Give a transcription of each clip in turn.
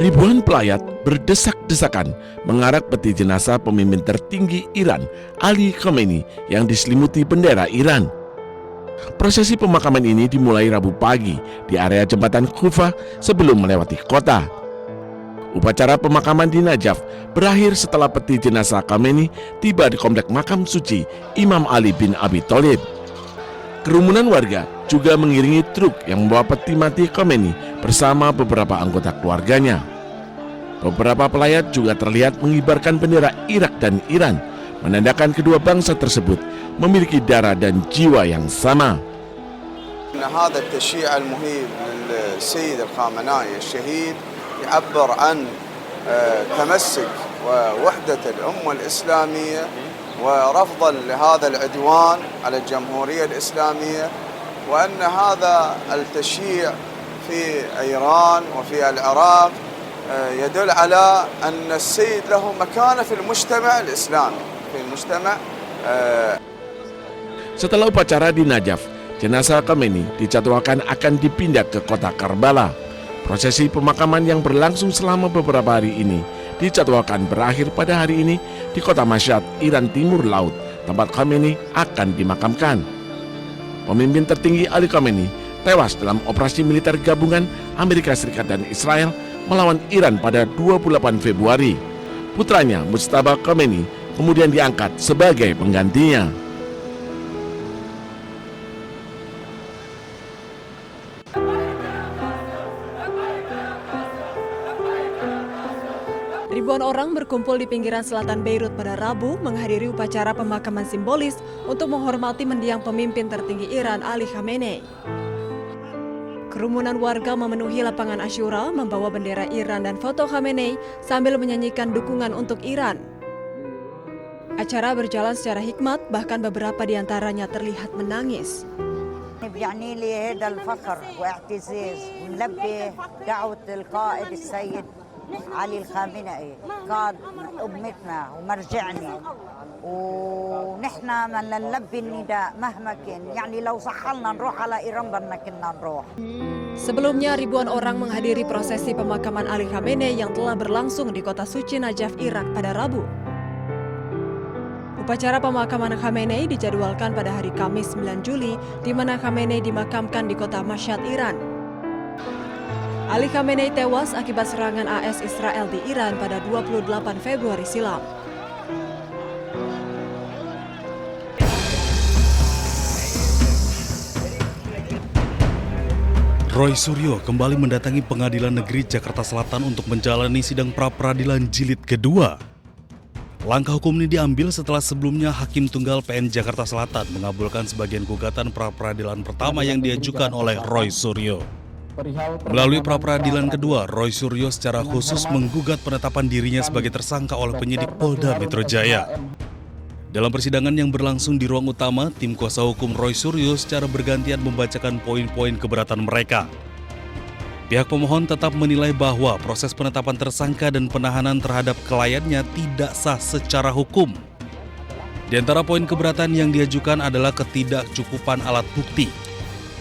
Ribuan pelayat berdesak-desakan mengarak peti jenazah pemimpin tertinggi Iran, Ali Khamenei, yang diselimuti bendera Iran. Prosesi pemakaman ini dimulai Rabu pagi di area jembatan Kufa sebelum melewati kota. Upacara pemakaman di Najaf berakhir setelah peti jenazah Khamenei tiba di komplek makam suci Imam Ali bin Abi Thalib. Kerumunan warga juga mengiringi truk yang membawa peti mati Khamenei bersama beberapa anggota keluarganya. Beberapa pelayat juga terlihat mengibarkan bendera Irak dan Iran, menandakan kedua bangsa tersebut memiliki darah dan jiwa yang sama. هذا التشييع المهيب للسيد الخامنائي الشهيد يعبر عن تمسك ووحدة الأمة الإسلامية ورفضا لهذا العدوان على الجمهورية الإسلامية، وأن هذا التشييع في إيران وفي العراق يدل على أن السيد له مكانة في المجتمع الإسلامي في المجتمع. Setelah upacara di Najaf, jenazah Khamenei dijadwalkan akan dipindah ke kota Karbala. Prosesi pemakaman yang berlangsung selama beberapa hari ini dijadwalkan berakhir pada hari ini di kota Mashhad, Iran Timur Laut, tempat Khamenei akan dimakamkan. Pemimpin tertinggi Ali Khamenei tewas dalam operasi militer gabungan Amerika Serikat dan Israel melawan Iran pada 28 Februari. Putranya Mujtaba Khamenei kemudian diangkat sebagai penggantinya. Ribuan orang berkumpul di pinggiran selatan Beirut pada Rabu menghadiri upacara pemakaman simbolis untuk menghormati mendiang pemimpin tertinggi Iran Ali Khamenei. Kerumunan warga memenuhi lapangan Asyura membawa bendera Iran dan foto Khamenei sambil menyanyikan dukungan untuk Iran. Acara berjalan secara hikmat, bahkan beberapa di antaranya terlihat menangis. يعني لي هذا الفخر واعتزاز ونلبي دعوة القائد السيد علي الخامنئي قائد أمتنا ومرجعنا ونحن من نلبي النداء مهما كان يعني لو صحلنا نروح على إيران بدنا كنا نروح. Sebelumnya, ribuan orang menghadiri prosesi pemakaman Ali Khamenei yang telah berlangsung di kota suci Najaf, Irak pada Rabu. Upacara pemakaman Khamenei dijadwalkan pada hari Kamis 9 Juli, di mana Khamenei dimakamkan di kota Mashhad, Iran. Ali Khamenei tewas akibat serangan AS Israel di Iran pada 28 Februari silam. Roy Suryo kembali mendatangi Pengadilan Negeri Jakarta Selatan untuk menjalani sidang pra-peradilan jilid kedua. Langkah hukum ini diambil setelah sebelumnya Hakim Tunggal PN Jakarta Selatan mengabulkan sebagian gugatan pra-peradilan pertama yang diajukan oleh Roy Suryo. Melalui pra-peradilan kedua, Roy Suryo secara khusus menggugat penetapan dirinya sebagai tersangka oleh penyidik Polda Metro Jaya. Dalam persidangan yang berlangsung di ruang utama, tim kuasa hukum Roy Suryo secara bergantian membacakan poin-poin keberatan mereka. Pihak pemohon tetap menilai bahwa proses penetapan tersangka dan penahanan terhadap kliennya tidak sah secara hukum. Di antara poin keberatan yang diajukan adalah ketidakcukupan alat bukti.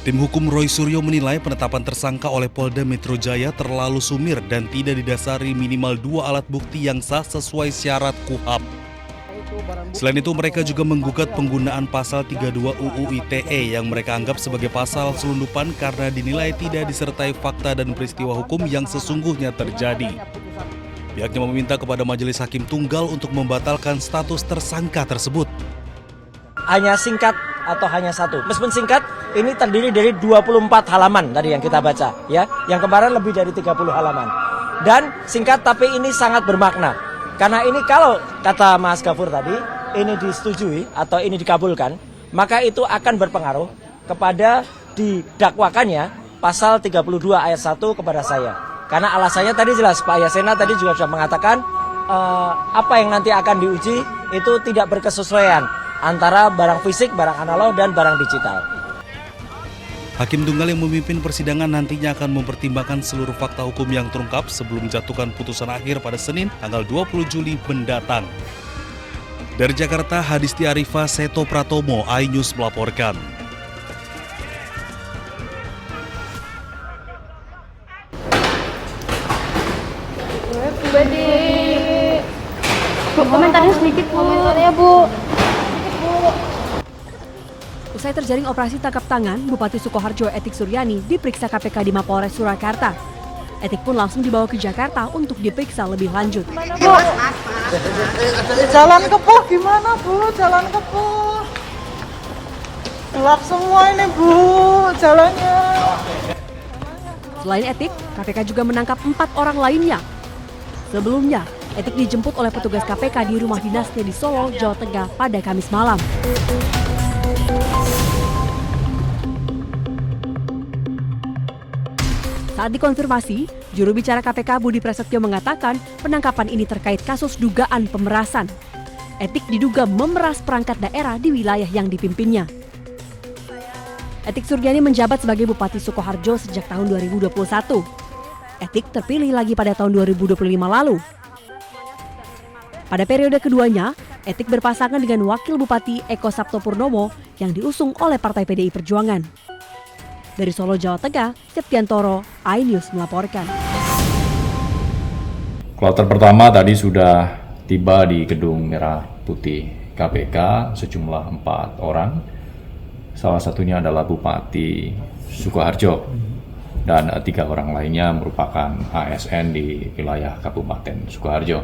Tim hukum Roy Suryo menilai penetapan tersangka oleh Polda Metro Jaya terlalu sumir dan tidak didasari minimal 2 alat bukti yang sah sesuai syarat KUHP. Selain itu, mereka juga menggugat penggunaan pasal 32 UU ITE yang mereka anggap sebagai pasal selundupan karena dinilai tidak disertai fakta dan peristiwa hukum yang sesungguhnya terjadi. Pihaknya meminta kepada Majelis Hakim Tunggal untuk membatalkan status tersangka tersebut. Hanya singkat atau hanya satu. Meskipun singkat, ini terdiri dari 24 halaman tadi yang kita baca, ya. Yang kemarin lebih dari 30 halaman. Dan singkat tapi ini sangat bermakna. Karena ini kalau kata Mas Gafur tadi, ini disetujui atau ini dikabulkan, maka itu akan berpengaruh kepada didakwakannya pasal 32 ayat 1 kepada saya. Karena alasannya tadi jelas, Pak Yasena tadi juga sudah mengatakan apa yang nanti akan diuji itu tidak berkesesuaian antara barang fisik, barang analog, dan barang digital. Hakim Tunggal yang memimpin persidangan nantinya akan mempertimbangkan seluruh fakta hukum yang terungkap sebelum jatuhkan putusan akhir pada Senin tanggal 20 Juli mendatang. Dari Jakarta, Hadisti Arifa, Seto Pratomo, iNews melaporkan. Bu, komentarnya sedikit, Bu. Komentarnya, Bu. Usai terjaring operasi tangkap tangan, Bupati Sukoharjo Etik Suryani diperiksa KPK di Mapolres Surakarta. Etik pun langsung dibawa ke Jakarta untuk diperiksa lebih lanjut. Bu, jalan ke Po gimana, Bu? Jalan ke Po. Gelap semua ini, Bu, jalannya. Selain Etik, KPK juga menangkap 4 orang lainnya. Sebelumnya, Etik dijemput oleh petugas KPK di rumah dinasnya di Solo, Jawa Tengah pada Kamis malam. Saat dikonfirmasi, juru bicara KPK Budi Prasetyo mengatakan penangkapan ini terkait kasus dugaan pemerasan. Etik diduga memeras perangkat daerah di wilayah yang dipimpinnya. Etik Suryani menjabat sebagai Bupati Sukoharjo sejak tahun 2021. Etik terpilih lagi pada tahun 2025 lalu. Pada periode keduanya, Etik berpasangan dengan Wakil Bupati Eko Sabto Purnomo yang diusung oleh Partai PDI Perjuangan. Dari Solo, Jawa Tengah, Septiantoro, iNews melaporkan. Kloter pertama tadi sudah tiba di Gedung Merah Putih KPK sejumlah 4 orang. Salah satunya adalah Bupati Sukoharjo dan 3 orang lainnya merupakan ASN di wilayah Kabupaten Sukoharjo.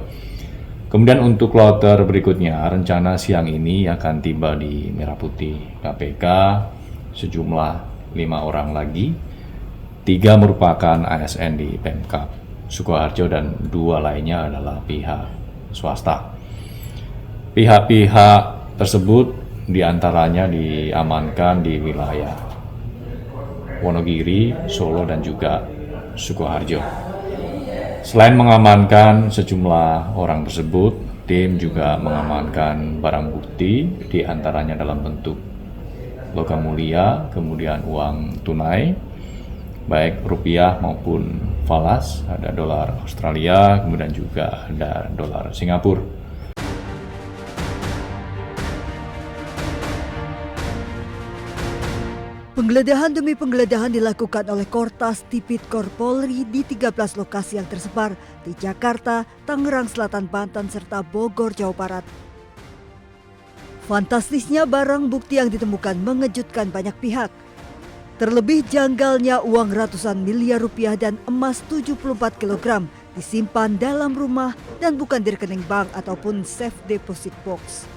Kemudian untuk kloter berikutnya, rencana siang ini akan tiba di Merah Putih KPK sejumlah 5 orang lagi, 3 merupakan ASN di Pemkab Sukoharjo dan 2 lainnya adalah pihak swasta. Pihak-pihak tersebut diantaranya diamankan di wilayah Wonogiri, Solo dan juga Sukoharjo. Selain mengamankan sejumlah orang tersebut, tim juga mengamankan barang bukti diantaranya dalam bentuk logam mulia, kemudian uang tunai, baik rupiah maupun falas, ada dolar Australia, kemudian juga ada dolar Singapura. Penggeledahan demi penggeledahan dilakukan oleh Kortas Tipikor Polri di 13 lokasi yang tersebar di Jakarta, Tangerang Selatan, Banten, serta Bogor, Jawa Barat. Fantastisnya barang bukti yang ditemukan mengejutkan banyak pihak. Terlebih janggalnya uang ratusan miliar rupiah dan emas 74 kg disimpan dalam rumah dan bukan di rekening bank ataupun safe deposit box.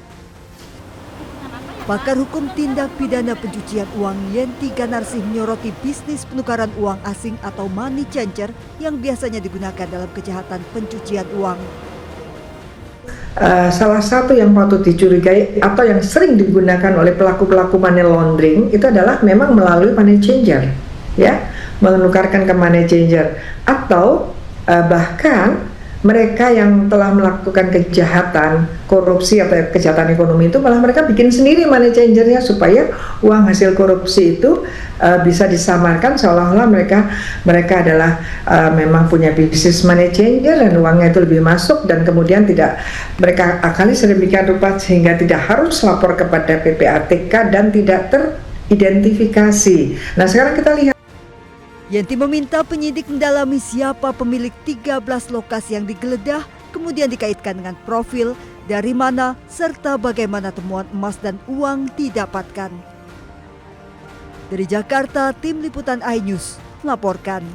Pakar hukum tindak pidana pencucian uang Yenti Ganarsih menyoroti bisnis penukaran uang asing atau money changer yang biasanya digunakan dalam kejahatan pencucian uang. Salah satu yang patut dicurigai atau yang sering digunakan oleh pelaku-pelaku money laundering itu adalah memang melalui money changer, ya, menukarkan ke money changer, atau bahkan mereka yang telah melakukan kejahatan korupsi atau kejahatan ekonomi itu malah mereka bikin sendiri money changernya supaya uang hasil korupsi itu bisa disamarkan seolah-olah mereka adalah memang punya bisnis money changer dan uangnya itu lebih masuk, dan kemudian tidak mereka akali sedemikian rupa sehingga tidak harus lapor kepada PPATK dan tidak teridentifikasi. Nah, sekarang kita lihat. Yenti meminta penyidik mendalami siapa pemilik 13 lokasi yang digeledah, kemudian dikaitkan dengan profil, dari mana, serta bagaimana temuan emas dan uang didapatkan. Dari Jakarta, tim liputan iNews melaporkan.